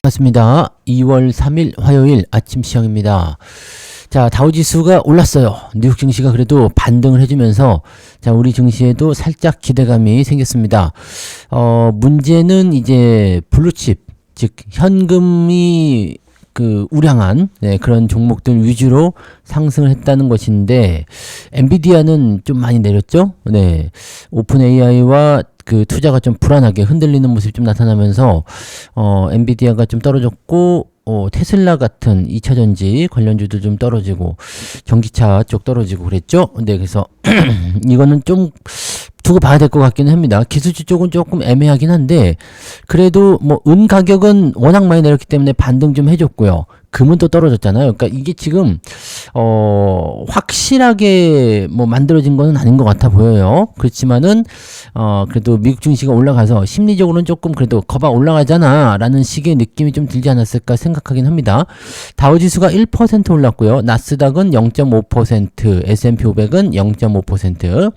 반갑습니다. 2월 3일 화요일 아침 시황입니다. 자, 다우지수가 올랐어요. 뉴욕 증시가 그래도 반등을 해주면서 자, 우리 증시에도 살짝 기대감이 생겼습니다. 문제는 이제 블루칩, 즉 현금이 우량한 그런 종목들 위주로 상승을 했다는 것인데, 엔비디아는 좀 많이 내렸죠. 오픈 AI와 투자가 좀 불안하게 흔들리는 모습이 좀 나타나면서 엔비디아가 좀 떨어졌고, 테슬라 같은 2차전지 관련주도 좀 떨어지고, 전기차 쪽 떨어지고 그랬죠. 그래서 이거는 좀 두고 봐야 될 것 같기는 합니다. 기술주 쪽은 조금 애매하긴 한데, 그래도 은 가격은 워낙 많이 내렸기 때문에 반등 좀 해줬고요. 금은 또 떨어졌잖아요. 그러니까 이게 지금 확실하게 만들어진 거는 아닌 것 같아 보여요. 그렇지만은 그래도 미국 증시가 올라가서 심리적으로는 조금 그래도 거봐 올라가잖아 라는 식의 느낌이 좀 들지 않았을까 생각하긴 합니다. 다우지수가 1% 올랐고요. 나스닥은 0.5%, S&P 500은 0.5%,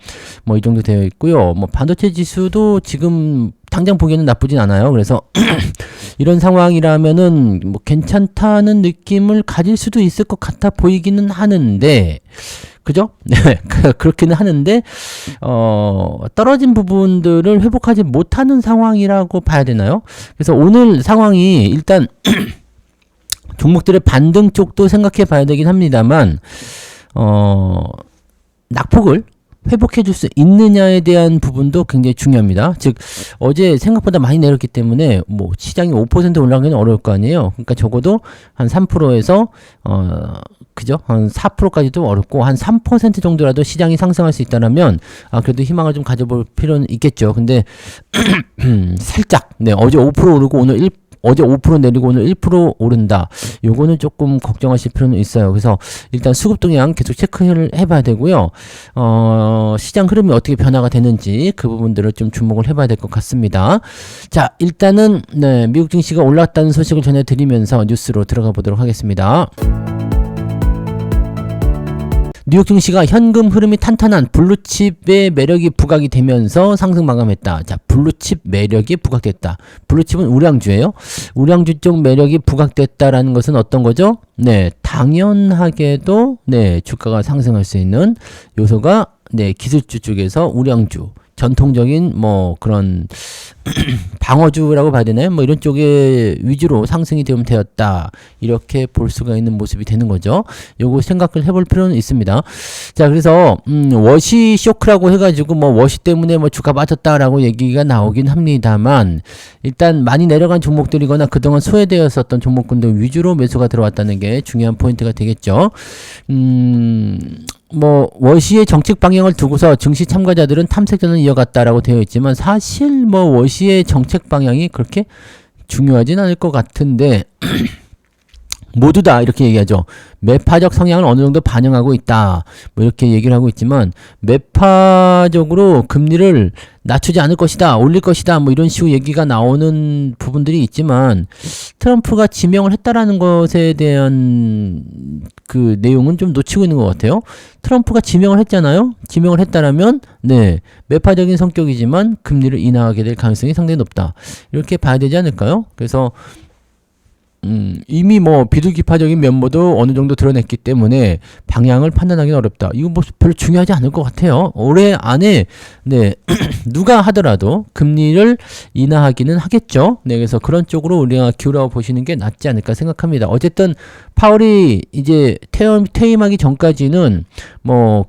이 정도 되어 있고요. 반도체 지수도 지금 당장 보기에는 나쁘진 않아요. 그래서 이런 상황이라면은 괜찮다는 느낌을 가질 수도 있을 것 같아 보이기는 하는데, 그죠? 네, 그렇기는 하는데, 떨어진 부분들을 회복하지 못하는 상황이라고 봐야 되나요? 그래서 오늘 상황이 일단 종목들의 반등 쪽도 생각해 봐야 되긴 합니다만, 낙폭을 회복해 줄 수 있느냐에 대한 부분도 굉장히 중요합니다. 즉, 어제 생각보다 많이 내렸기 때문에 시장이 5% 올라가기는 어려울 거 아니에요. 그러니까 적어도 한 3%에서 그죠? 한 4%까지도 어렵고, 한 3% 정도라도 시장이 상승할 수 있다면 그래도 희망을 좀 가져볼 필요는 있겠죠. 근데 살짝 어제 5% 오르고 어제 5% 내리고 오늘 1% 오른다. 요거는 조금 걱정하실 필요는 있어요. 그래서 일단 수급 동향 계속 체크를 해봐야 되고요. 시장 흐름이 어떻게 변화가 되는지 그 부분들을 좀 주목을 해봐야 될 것 같습니다. 자, 일단은 미국 증시가 올랐다는 소식을 전해드리면서 뉴스로 들어가 보도록 하겠습니다. 뉴욕 증시가 현금 흐름이 탄탄한 블루칩의 매력이 부각이 되면서 상승 마감했다. 자, 블루칩 매력이 부각됐다. 블루칩은 우량주예요. 우량주 쪽 매력이 부각됐다라는 것은 어떤 거죠? 당연하게도 주가가 상승할 수 있는 요소가 기술주 쪽에서 우량주, 전통적인 그런 방어주라고 봐야 되나요? 이런 쪽에 위주로 상승이 되었다. 이렇게 볼 수가 있는 모습이 되는 거죠. 요거 생각을 해볼 필요는 있습니다. 자, 그래서 워시 쇼크라고 해가지고 워시 때문에 주가 빠졌다라고 얘기가 나오긴 합니다만, 일단 많이 내려간 종목들이거나 그동안 소외되었었던 종목군들 위주로 매수가 들어왔다는 게 중요한 포인트가 되겠죠. 워시의 정책 방향을 두고서 증시 참가자들은 탐색전을 이어갔다라고 되어 있지만, 사실 워시의 정책 방향이 그렇게 중요하진 않을 것 같은데 모두 다 이렇게 얘기하죠. 매파적 성향을 어느 정도 반영하고 있다. 이렇게 얘기를 하고 있지만, 매파적으로 금리를 낮추지 않을 것이다, 올릴 것이다, 이런 식으로 얘기가 나오는 부분들이 있지만, 트럼프가 지명을 했다라는 것에 대한 내용은 좀 놓치고 있는 것 같아요. 트럼프가 지명을 했잖아요. 지명을 했다라면, 매파적인 성격이지만 금리를 인하하게 될 가능성이 상당히 높다. 이렇게 봐야 되지 않을까요? 그래서 이미 비둘기파적인 면모도 어느 정도 드러냈기 때문에 방향을 판단하기는 어렵다. 이거 별로 중요하지 않을 것 같아요. 올해 안에 누가 하더라도 금리를 인하하기는 하겠죠. 그래서 그런 쪽으로 우리가 기울여 보시는 게 낫지 않을까 생각합니다. 어쨌든 파월이 이제 퇴임하기 전까지는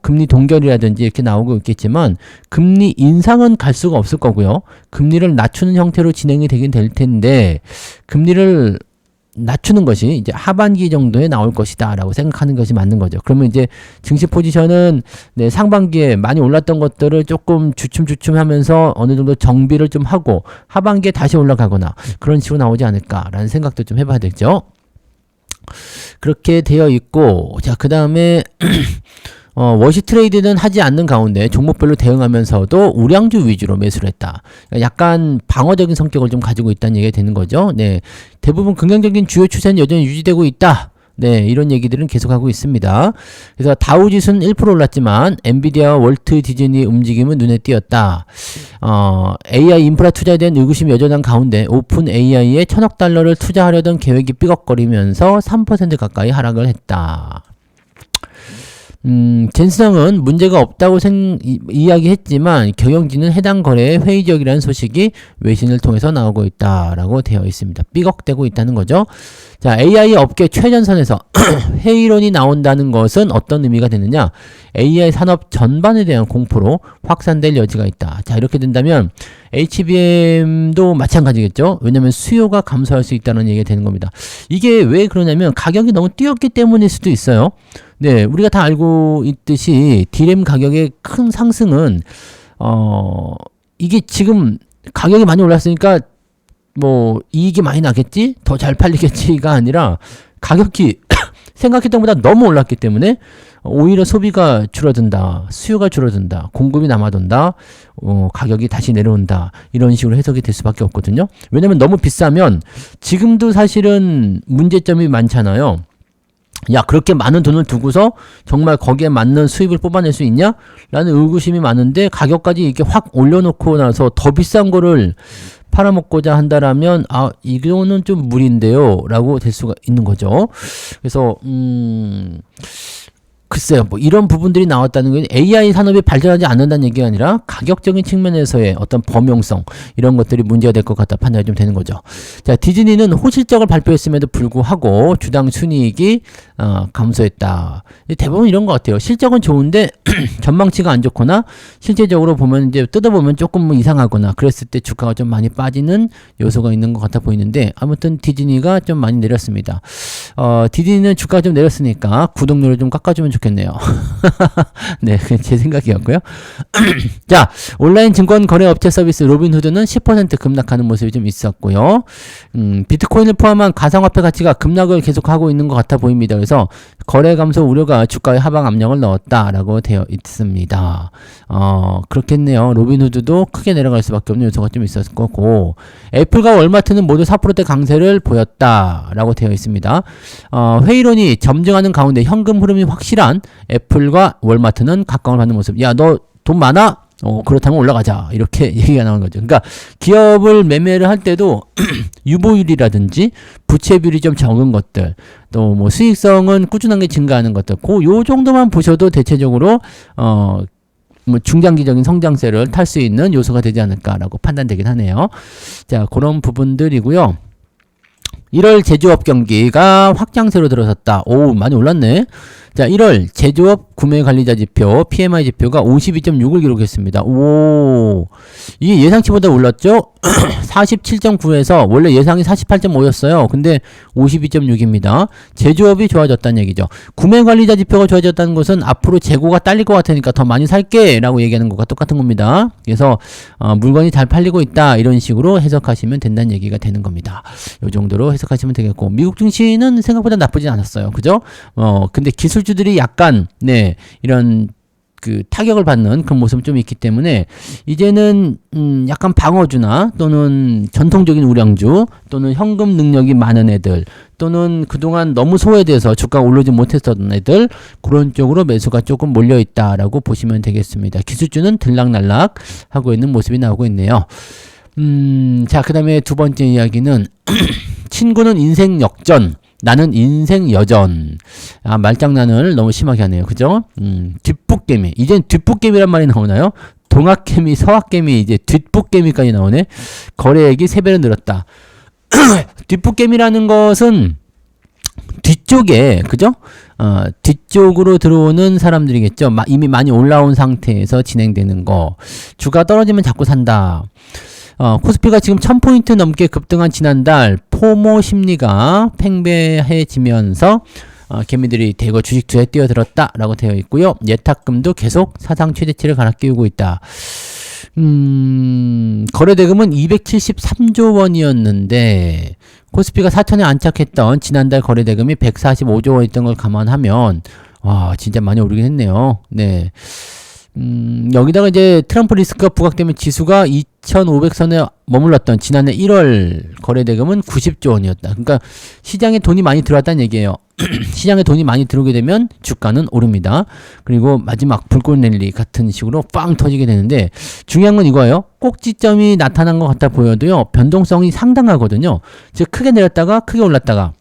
금리 동결이라든지 이렇게 나오고 있겠지만, 금리 인상은 갈 수가 없을 거고요. 금리를 낮추는 형태로 진행이 되긴 될 텐데, 금리를 낮추는 것이 이제 하반기 정도에 나올 것이다 라고 생각하는 것이 맞는 거죠. 그러면 이제 증시 포지션은 상반기에 많이 올랐던 것들을 조금 주춤주춤 하면서 어느 정도 정비를 좀 하고 하반기에 다시 올라가거나 그런 식으로 나오지 않을까라는 생각도 좀 해봐야 되죠. 그렇게 되어 있고, 자, 그 다음에 워시 트레이드는 하지 않는 가운데 종목별로 대응하면서도 우량주 위주로 매수를 했다. 약간 방어적인 성격을 좀 가지고 있다는 얘기가 되는 거죠. 대부분 긍정적인 주요 추세는 여전히 유지되고 있다. 네, 이런 얘기들은 계속하고 있습니다. 그래서 다우지수는 1% 올랐지만 엔비디아와 월트 디즈니의 움직임은 눈에 띄었다. AI 인프라 투자에 대한 의구심이 여전한 가운데 오픈 AI에 1,000억 달러를 투자하려던 계획이 삐걱거리면서 3% 가까이 하락을 했다. 젠스성은 문제가 없다고 이야기했지만 경영진은 해당 거래에 회의적이라는 소식이 외신을 통해서 나오고 있다라고 되어 있습니다. 삐걱대고 있다는 거죠. 자, AI 업계 최전선에서 회의론이 나온다는 것은 어떤 의미가 되느냐? AI 산업 전반에 대한 공포로 확산될 여지가 있다. 자, 이렇게 된다면 HBM도 마찬가지겠죠. 왜냐하면 수요가 감소할 수 있다는 얘기가 되는 겁니다. 이게 왜 그러냐면 가격이 너무 뛰었기 때문일 수도 있어요. 네, 우리가 다 알고 있듯이 D램 가격의 큰 상승은 이게 지금 가격이 많이 올랐으니까 뭐 이익이 많이 나겠지? 더 잘 팔리겠지가 아니라 가격이 생각했던 것보다 너무 올랐기 때문에 오히려 소비가 줄어든다, 수요가 줄어든다, 공급이 남아돈다, 가격이 다시 내려온다, 이런 식으로 해석이 될 수밖에 없거든요. 왜냐면 너무 비싸면 지금도 사실은 문제점이 많잖아요. 야, 그렇게 많은 돈을 두고서 정말 거기에 맞는 수입을 뽑아낼 수 있냐? 라는 의구심이 많은데 가격까지 이렇게 확 올려놓고 나서 더 비싼 거를 팔아먹고자 한다라면 이거는 좀 무리인데요 라고 될 수가 있는 거죠. 그래서 글쎄요, 뭐 이런 부분들이 나왔다는 건 AI 산업이 발전하지 않는다는 얘기가 아니라 가격적인 측면에서의 어떤 범용성, 이런 것들이 문제가 될 것 같다 판단이 좀 되는 거죠. 자, 디즈니는 호실적을 발표했음에도 불구하고 주당 순이익이 감소했다. 대부분 이런 것 같아요. 실적은 좋은데 전망치가 안 좋거나 실제적으로 보면 이제 뜯어보면 조금 뭐 이상하거나 그랬을 때 주가가 좀 많이 빠지는 요소가 있는 것 같아 보이는데, 아무튼 디즈니가 좀 많이 내렸습니다. 디즈니는 주가가 좀 내렸으니까 구독료를 좀 깎아주면 좋겠네요. 네, 제 생각이었고요. 자, 온라인 증권 거래 업체 서비스 로빈후드는 10% 급락하는 모습이 좀 있었고요. 비트코인을 포함한 가상화폐 가치가 급락을 계속하고 있는 것 같아 보입니다. 그래서 거래 감소 우려가 주가에 하방 압력을 넣었다라고 되어 있습니다. 그렇겠네요. 로빈후드도 크게 내려갈 수밖에 없는 요소가 좀 있었을 거고, 애플과 월마트는 모두 4%대 강세를 보였다라고 되어 있습니다. 회의론이 점증하는 가운데 현금 흐름이 확실한 애플과 월마트는 각광을 받는 모습. 야, 너 돈 많아? 그렇다면 올라가자, 이렇게 얘기가 나오는 거죠. 그러니까 기업을 매매를 할 때도 유보율이라든지 부채비율이 좀 적은 것들, 또 뭐 수익성은 꾸준하게 증가하는 것들, 요 정도만 보셔도 대체적으로 뭐 중장기적인 성장세를 탈 수 있는 요소가 되지 않을까라고 판단되긴 하네요. 자, 그런 부분들이고요. 1월 제조업 경기가 확장세로 들어섰다. 오, 많이 올랐네. 자, 1월 제조업 구매관리자 지표 PMI 지표가 52.6을 기록했습니다. 오, 이게 예상치보다 올랐죠? 47.9에서 원래 예상이 48.5였어요. 근데 52.6입니다. 제조업이 좋아졌다는 얘기죠. 구매관리자 지표가 좋아졌다는 것은 앞으로 재고가 딸릴 것 같으니까 더 많이 살게 라고 얘기하는 것과 똑같은 겁니다. 그래서 물건이 잘 팔리고 있다, 이런 식으로 해석하시면 된다는 얘기가 되는 겁니다. 이 정도로 해석하시면 되겠고, 미국 증시는 생각보다 나쁘진 않았어요. 그죠? 근데 기술주들이 약간 이런 그 타격을 받는 그런 모습이 좀 있기 때문에 이제는 약간 방어주나 또는 전통적인 우량주 또는 현금 능력이 많은 애들 또는 그동안 너무 소외돼서 주가가 오르지 못했던 애들, 그런 쪽으로 매수가 조금 몰려있다라고 보시면 되겠습니다. 기술주는 들락날락 하고 있는 모습이 나오고 있네요. 자, 그 다음에 두 번째 이야기는 친구는 인생 역전, 나는 인생 여전. 말장난을 너무 심하게 하네요. 그죠? 뒷북개미. 이젠 뒷북개미란 말이 나오나요? 동학개미, 서학개미, 이제 뒷북개미까지 나오네. 거래액이 3배로 늘었다. 뒷북개미라는 것은 뒤쪽에, 그죠? 뒤쪽으로 들어오는 사람들이겠죠. 이미 많이 올라온 상태에서 진행되는 거. 주가 떨어지면 자꾸 산다. 코스피가 지금 1000포인트 넘게 급등한 지난달 포모 심리가 팽배해지면서 개미들이 대거 주식 투자에 뛰어들었다 라고 되어 있고요. 예탁금도 계속 사상 최대치를 갈아끼우고 있다. 거래대금은 273조 원이었는데 코스피가 4천에 안착했던 지난달 거래대금이 145조 원이었던 걸 감안하면 와, 진짜 많이 오르긴 했네요. 네. 여기다가 이제 트럼프 리스크가 부각되면 지수가 2,500선에 머물렀던 지난해 1월 거래대금은 90조 원이었다. 그러니까 시장에 돈이 많이 들어왔다는 얘기예요. 시장에 돈이 많이 들어오게 되면 주가는 오릅니다. 그리고 마지막 불꽃 랠리 같은 식으로 빵 터지게 되는데 중요한 건 이거예요. 꼭지점이 나타난 것 같아 보여도요. 변동성이 상당하거든요. 즉 크게 내렸다가 크게 올랐다가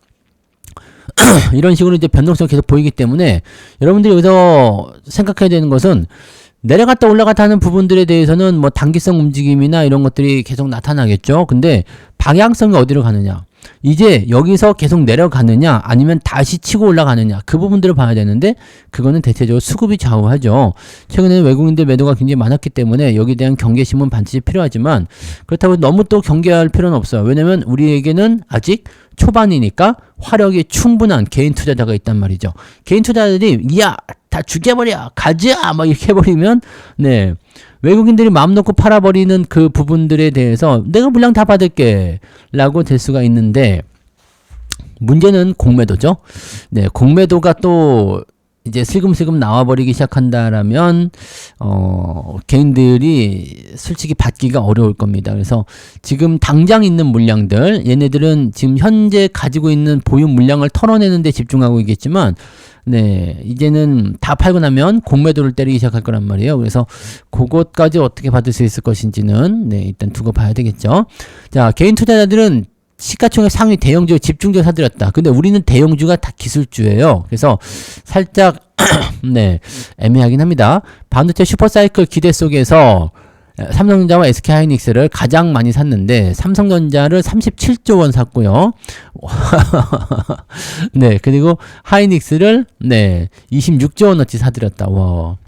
이런 식으로 이제 변동성이 계속 보이기 때문에 여러분들이 여기서 생각해야 되는 것은 내려갔다 올라갔다 하는 부분들에 대해서는 뭐 단기성 움직임이나 이런 것들이 계속 나타나겠죠. 근데 방향성이 어디로 가느냐. 이제 여기서 계속 내려가느냐 아니면 다시 치고 올라가느냐 그 부분들을 봐야 되는데 그거는 대체적으로 수급이 좌우하죠. 최근에는 외국인들 매도가 굉장히 많았기 때문에 여기에 대한 경계심은 반드시 필요하지만 그렇다고 너무 또 경계할 필요는 없어요. 왜냐면 우리에게는 아직 초반이니까 화력이 충분한 개인 투자자가 있단 말이죠. 개인 투자자들이 야 다 죽여버려 가자 막 이렇게 해버리면 네 외국인들이 마음 놓고 팔아버리는 그 부분들에 대해서 내가 물량 다 받을게 라고 될 수가 있는데 문제는 공매도죠. 네, 공매도가 또 이제 슬금슬금 나와버리기 시작한다라면 개인들이 솔직히 받기가 어려울 겁니다. 그래서 지금 당장 있는 물량들 얘네들은 지금 현재 가지고 있는 보유 물량을 털어내는 데 집중하고 있겠지만 네, 이제는 다 팔고 나면 공매도를 때리기 시작할 거란 말이에요. 그래서 그것까지 어떻게 받을 수 있을 것인지는 네, 일단 두고 봐야 되겠죠. 자, 개인 투자자들은 시가총액 상위 대형주 집중적으로 사들였다. 근데 우리는 대형주가 다 기술주예요. 그래서 살짝 네, 애매하긴 합니다. 반도체 슈퍼사이클 기대 속에서 삼성전자와 SK하이닉스를 가장 많이 샀는데 삼성전자를 37조 원 샀고요. 네, 그리고 하이닉스를 네, 26조 원어치 사들였다. 와.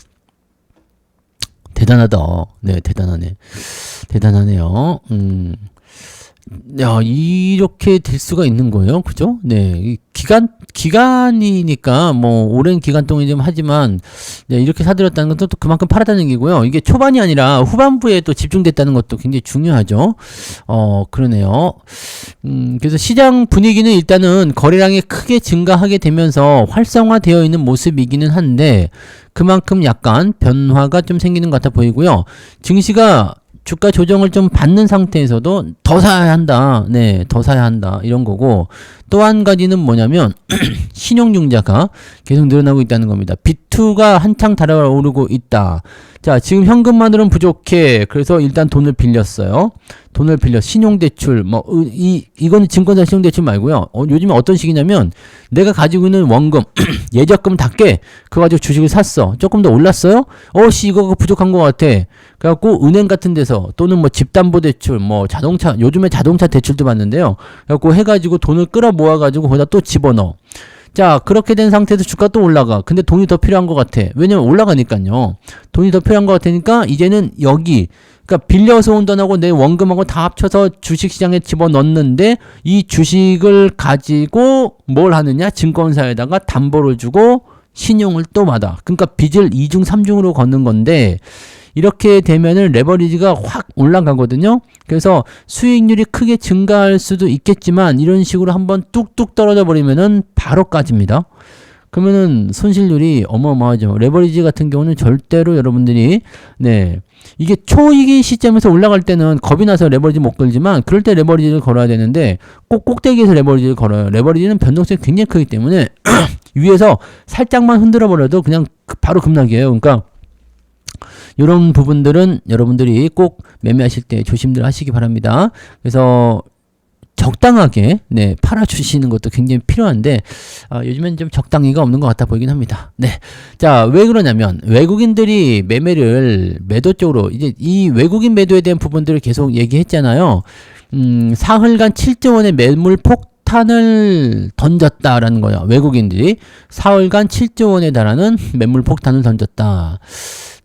대단하다. 네, 대단하네. 대단하네요. 야, 이렇게 될 수가 있는 거예요. 그죠? 네. 기간이니까, 뭐, 오랜 기간 동안 좀 하지만, 네, 이렇게 사들였다는 것도 또 그만큼 팔았다는 얘기고요. 이게 초반이 아니라 후반부에 또 집중됐다는 것도 굉장히 중요하죠. 그러네요. 그래서 시장 분위기는 일단은 거래량이 크게 증가하게 되면서 활성화되어 있는 모습이기는 한데, 그만큼 약간 변화가 좀 생기는 것 같아 보이고요. 증시가 주가 조정을 좀 받는 상태에서도 더 사야 한다. 네, 더 사야 한다. 이런 거고. 또 한 가지는 뭐냐면 신용융자가 계속 늘어나고 있다는 겁니다. B2가 한창 달아오르고 있다. 자, 지금 현금만으로는 부족해. 그래서 일단 돈을 빌렸어요. 돈을 빌려 신용대출 이거는 증권사 신용대출 말고요. 요즘에 어떤 식이냐면 내가 가지고 있는 원금 예적금 다 깨. 그거 가지고 주식을 샀어. 조금 더 올랐어요? 이거가 부족한 것 같아. 그래갖고 은행 같은 데서 또는 뭐 집담보대출 뭐 자동차 요즘에 자동차 대출도 받는데요. 그래갖고 해가지고 돈을 끌어 모아가지고 거기다 또 집어넣어. 자, 그렇게 된 상태에서 주가 또 올라가. 근데 돈이 더 필요한 것 같아. 왜냐면 올라가니까요. 돈이 더 필요한 것 같으니까 이제는 여기 그러니까 빌려서 온 돈하고 내 원금하고 다 합쳐서 주식시장에 집어넣는데 이 주식을 가지고 뭘 하느냐? 증권사에다가 담보를 주고 신용을 또 받아. 그러니까 빚을 2중 3중으로 걷는 건데 이렇게 되면은 레버리지가 확 올라가거든요. 그래서 수익률이 크게 증가할 수도 있겠지만 이런 식으로 한번 뚝뚝 떨어져 버리면은 바로 까집니다. 그러면은 손실률이 어마어마하죠. 레버리지 같은 경우는 절대로 여러분들이 네, 이게 초이기 시점에서 올라갈 때는 겁이 나서 레버리지 못 걸지만 그럴 때 레버리지를 걸어야 되는데 꼭 꼭대기에서 레버리지를 걸어요. 레버리지는 변동성이 굉장히 크기 때문에 위에서 살짝만 흔들어 버려도 그냥 바로 급락이에요. 그러니까 이런 부분들은 여러분들이 꼭 매매하실 때 조심들 하시기 바랍니다. 그래서 적당하게 네, 팔아주시는 것도 굉장히 필요한데 요즘엔 좀 적당히가 없는 것 같아 보이긴 합니다. 네, 자, 왜 그러냐면 외국인들이 매도 쪽으로 이제 이 외국인 매도에 대한 부분들을 계속 얘기했잖아요. 사흘간 7조 원의 매물 폭탄을 던졌다라는 거예요. 외국인들이 사흘간 7조 원에 달하는 매물 폭탄을 던졌다.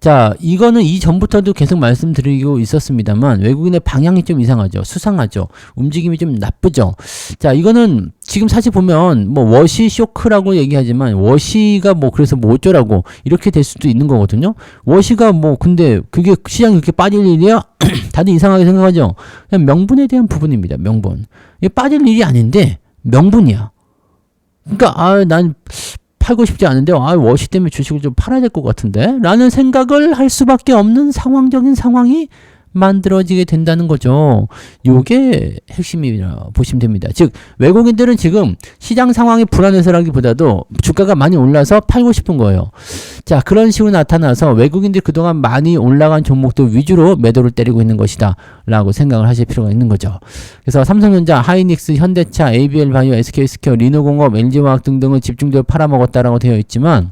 자, 이거는 이전부터도 계속 말씀드리고 있었습니다만 외국인의 방향이 좀 이상하죠. 수상하죠. 움직임이 좀 나쁘죠. 자, 이거는 지금 사실 보면 뭐 워시 쇼크라고 얘기하지만 워시가 뭐 그래서 뭐 어쩌라고 이렇게 될 수도 있는 거거든요. 워시가 뭐 근데 그게 시장이 그렇게 빠질 일이야? 다들 이상하게 생각하죠. 그냥 명분에 대한 부분입니다. 명분. 이게 빠질 일이 아닌데 명분이야. 그러니까 난 팔고 싶지 않은데 워시 때문에 주식을 좀 팔아야 될 것 같은데 라는 생각을 할 수밖에 없는 상황적인 상황이 만들어지게 된다는 거죠. 요게 핵심이라 보시면 됩니다. 즉 외국인들은 지금 시장 상황이 불안해서라기보다도 주가가 많이 올라서 팔고 싶은 거예요. 자, 그런 식으로 나타나서 외국인들이 그동안 많이 올라간 종목들 위주로 매도를 때리고 있는 것이다 라고 생각을 하실 필요가 있는 거죠. 그래서 삼성전자, 하이닉스, 현대차, ABL바이오, SK스퀘어, 리노공업, LG화학 등등을 집중적으로 팔아먹었다라고 되어 있지만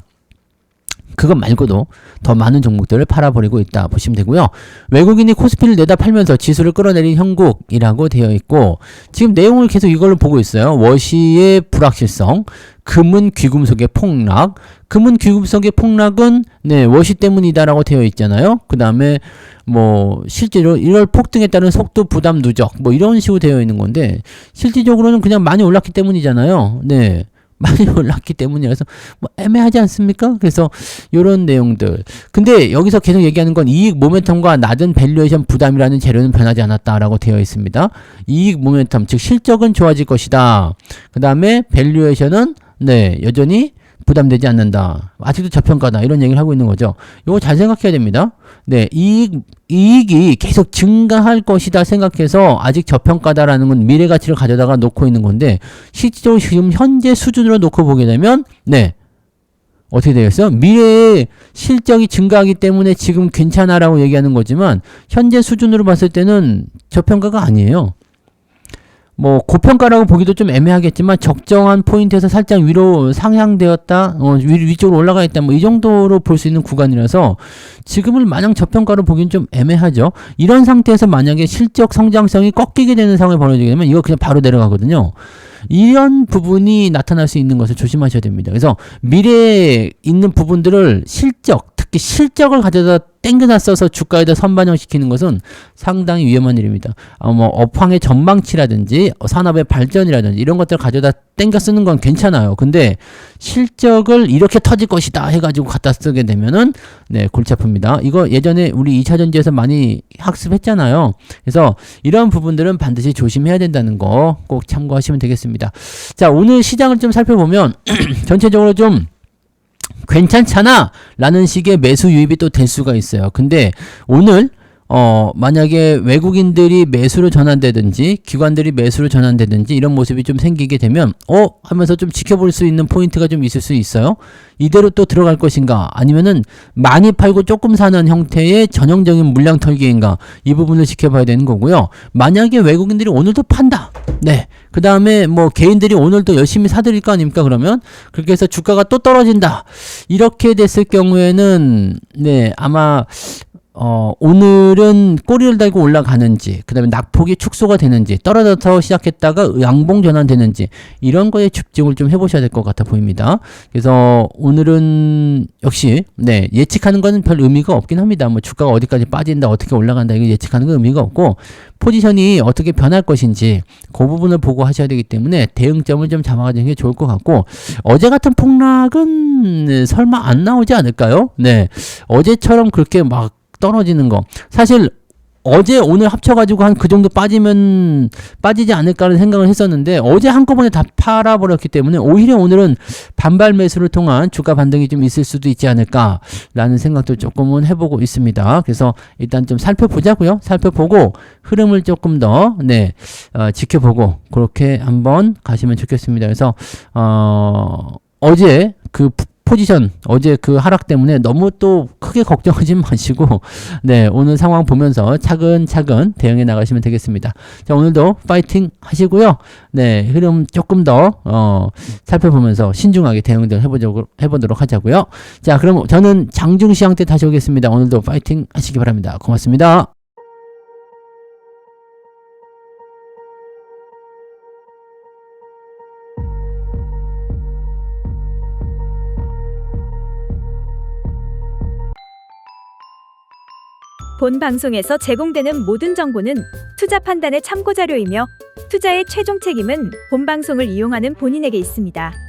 그것 말고도 더 많은 종목들을 팔아버리고 있다 보시면 되고요. 외국인이 코스피를 내다 팔면서 지수를 끌어내린 형국이라고 되어 있고 지금 내용을 계속 이걸로 보고 있어요. 워시의 불확실성, 금은 귀금속의 폭락, 금은 귀금속의 폭락은 워시 때문이다라고 되어 있잖아요. 그 다음에 뭐 실제로 1월 폭등에 따른 속도 부담 누적 뭐 이런 식으로 되어 있는 건데 실질적으로는 그냥 많이 올랐기 때문이잖아요. 네. 많이 올랐기 때문이라서 뭐 애매하지 않습니까? 그래서 이런 내용들. 근데 여기서 계속 얘기하는 건 이익 모멘텀과 낮은 밸류에이션 부담이라는 재료는 변하지 않았다라고 되어 있습니다. 이익 모멘텀, 즉 실적은 좋아질 것이다. 그 다음에 밸류에이션은 여전히 부담되지 않는다. 아직도 저평가다. 이런 얘기를 하고 있는 거죠. 이거 잘 생각해야 됩니다. 이익이 계속 증가할 것이다 생각해서 아직 저평가다라는 건 미래 가치를 가져다가 놓고 있는 건데 실질적으로 지금 현재 수준으로 놓고 보게 되면 어떻게 되겠어요? 미래에 실적이 증가하기 때문에 지금 괜찮아라고 얘기하는 거지만 현재 수준으로 봤을 때는 저평가가 아니에요. 뭐 고평가라고 보기도 좀 애매하겠지만 적정한 포인트에서 살짝 위로 상향되었다, 위쪽으로 올라가 있다, 뭐 이 정도로 볼 수 있는 구간이라서 지금을 마냥 저평가로 보기는 좀 애매하죠. 이런 상태에서 만약에 실적 성장성이 꺾이게 되는 상황이 벌어지게 되면 이거 그냥 바로 내려가거든요. 이런 부분이 나타날 수 있는 것을 조심하셔야 됩니다. 그래서 미래에 있는 부분들을 특히 실적을 가져다 땡겨다 써서 주가에다 선반영시키는 것은 상당히 위험한 일입니다. 뭐 업황의 전망치라든지 산업의 발전이라든지 이런 것들을 가져다 땡겨 쓰는 건 괜찮아요. 근데 실적을 이렇게 터질 것이다 해가지고 갖다 쓰게 되면은 골치 아픕니다. 이거 예전에 우리 2차전지에서 많이 학습했잖아요. 그래서 이런 부분들은 반드시 조심해야 된다는 거 꼭 참고하시면 되겠습니다. 자, 오늘 시장을 좀 살펴보면 전체적으로 좀 괜찮잖아 라는 식의 매수 유입이 또 될 수가 있어요. 근데 오늘 만약에 외국인들이 매수로 전환되든지 기관들이 매수로 전환되든지 이런 모습이 좀 생기게 되면 하면서 좀 지켜볼 수 있는 포인트가 좀 있을 수 있어요. 이대로 또 들어갈 것인가 아니면은 많이 팔고 조금 사는 형태의 전형적인 물량 털기인가 이 부분을 지켜봐야 되는 거고요. 만약에 외국인들이 오늘도 판다. 그 다음에 뭐 개인들이 오늘도 열심히 사들일 거 아닙니까? 그러면 그렇게 해서 주가가 또 떨어진다. 이렇게 됐을 경우에는 아마 오늘은 꼬리를 달고 올라가는지, 그 다음에 낙폭이 축소가 되는지, 떨어져서 시작했다가 양봉 전환되는지, 이런 거에 집중을 좀 해보셔야 될 것 같아 보입니다. 그래서 오늘은 역시, 예측하는 거는 별 의미가 없긴 합니다. 뭐 주가가 어디까지 빠진다, 어떻게 올라간다, 이거 예측하는 건 의미가 없고, 포지션이 어떻게 변할 것인지, 그 부분을 보고 하셔야 되기 때문에 대응점을 좀 잡아가는 게 좋을 것 같고, 어제 같은 폭락은 설마 안 나오지 않을까요? 어제처럼 그렇게 막 떨어지는 거 사실 어제 오늘 합쳐가지고 한 그 정도 빠지지 않을까라는 생각을 했었는데 어제 한꺼번에 다 팔아버렸기 때문에 오히려 오늘은 반발 매수를 통한 주가 반등이 좀 있을 수도 있지 않을까라는 생각도 조금은 해보고 있습니다. 그래서 일단 좀 살펴보자고요. 살펴보고 흐름을 조금 더 지켜보고 그렇게 한번 가시면 좋겠습니다. 그래서 어제 그 포지션 어제 그 하락 때문에 너무 또 크게 걱정하지 마시고 오늘 상황 보면서 차근차근 대응해 나가시면 되겠습니다. 자, 오늘도 파이팅 하시고요. 흐름 조금 더 살펴보면서 신중하게 대응들 해보도록 하자고요. 자, 그럼 저는 장중시황 때 다시 오겠습니다. 오늘도 파이팅 하시기 바랍니다. 고맙습니다. 본 방송에서 제공되는 모든 정보는 투자 판단의 참고 자료이며 투자의 최종 책임은 본 방송을 이용하는 본인에게 있습니다.